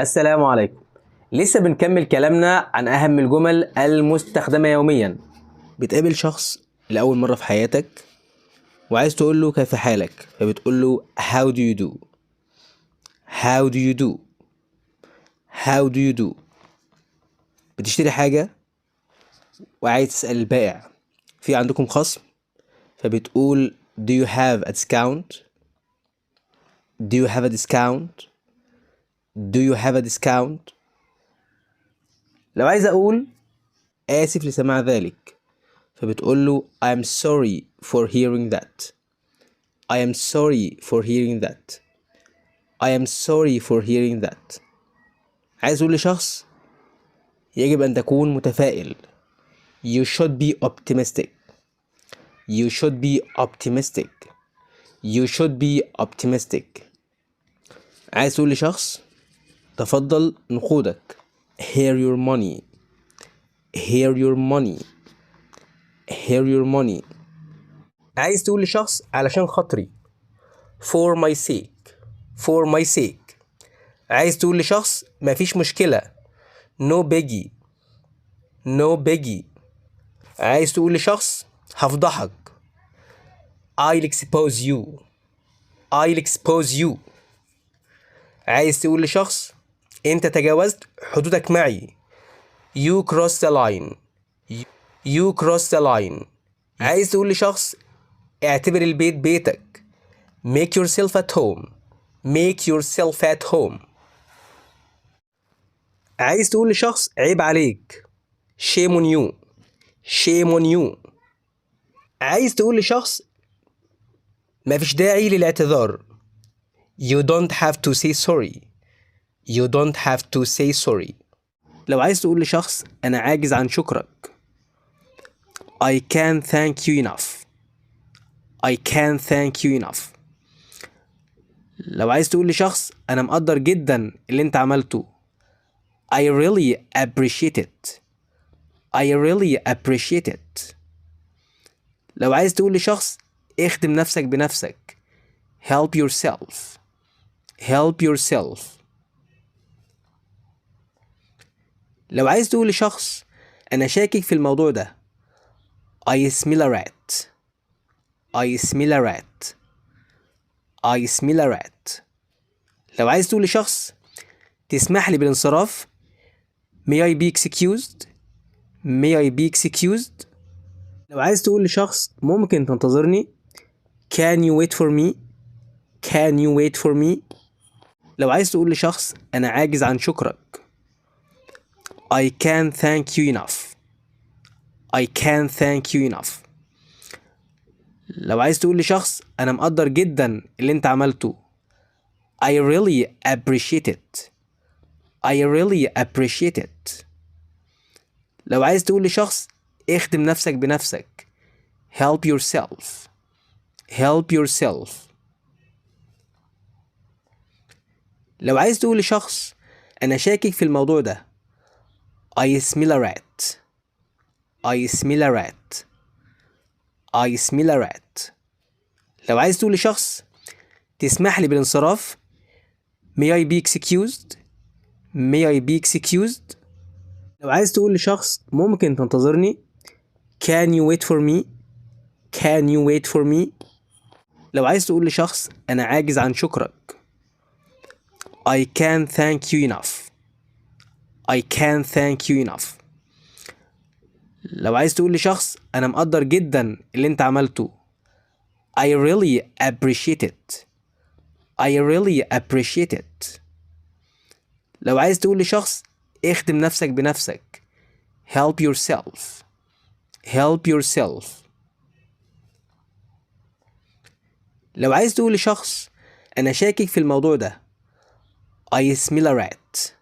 السلام عليكم. لسه بنكمل كلامنا عن أهم الجمل المستخدمة يوميا. بتقابل شخص لأول مرة في حياتك وعايز تقول له كيف حالك، فبتقول له how do you do. how do you do. how do you do. بتشتري حاجة وعايز تسأل البائع في عندكم خصم، فبتقول do you have a discount. do you have a discount. do you have a discount. لو عايز أقول آسف لسماع ذلك، فبتقول له I'm sorry for hearing that. I am sorry for hearing that. I am sorry for hearing that. عايز أقول لشخص يجب أن تكون متفائل. You should be optimistic. You should be optimistic. You should be optimistic. عايز تقول لشخص تفضل نقودك. Here your money. Here your money. Here your money. عايز تقول لشخص علشان خاطري. For my sake. For my sake. عايز تقول لشخص مفيش مشكلة. No biggie. No biggie. عايز تقول لشخص هفضحك. I'll expose you. I'll expose you. عايز تقول لشخص انت تجاوزت حدودك معي. You crossed the line. You crossed the line. عايز تقول لشخص اعتبر البيت بيتك. Make yourself at home. Make yourself at home. عايز تقول لشخص عيب عليك. Shame on you. Shame on you. عايز تقول لشخص مفيش داعي للاعتذار. You don't have to say sorry. You don't have to say sorry. لو عايز تقول لشخص أنا عاجز عن شكرك. I can't thank you enough. I can't thank you enough. لو عايز تقول لشخص أنا مقدر جدا اللي أنت عملته. I really appreciate it. I really appreciate it. لو عايز تقول لشخص اخدم نفسك بنفسك. Help yourself. Help yourself. لو عايز تقول لشخص أنا شاكك في الموضوع ده. I smell a rat. I smell a rat. I smell a rat. لو عايز تقول لشخص تسمح لي بالانصراف. May I be excused. May I be excused. لو عايز تقول لشخص ممكن تنتظرني. Can you wait for me. Can you wait for me. لو عايز تقول لشخص أنا عاجز عن شكرك. I can't thank you enough. I can't thank you enough. لو عايز تقول لشخص أنا مقدر جدا اللي أنت عملته. I really appreciate it. I really appreciate it. لو عايز تقول لشخص اخدم نفسك بنفسك. Help yourself. Help yourself. لو عايز تقول لشخص أنا شاكك في الموضوع ده. I smell a rat. I smell a rat. I smell a rat. لو عايز تقول لشخص تسمح لي بالانصراف. May I be excused. May I be excused. لو عايز تقول لشخص ممكن تنتظرني. Can you wait for me. Can you wait for me. لو عايز تقول لشخص أنا عاجز عن شكرك. I can't thank you enough. I can't thank you enough. لو عايز تقول لشخص أنا مقدر جدا اللي أنت عملته. I really appreciate it. I really appreciate it. لو عايز تقول لشخص اخدم نفسك بنفسك. Help yourself. Help yourself. لو عايز تقول لشخص أنا شاكك في الموضوع ده. I smell a rat.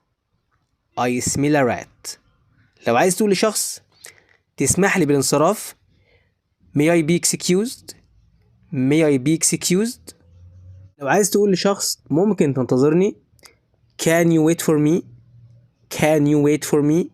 I smell a rat. لو عايز تقول لشخص تسمح لي بالانصراف. May I be excused. May I be excused. لو عايز تقول لشخص ممكن تنتظرني. Can you wait for me. Can you wait for me.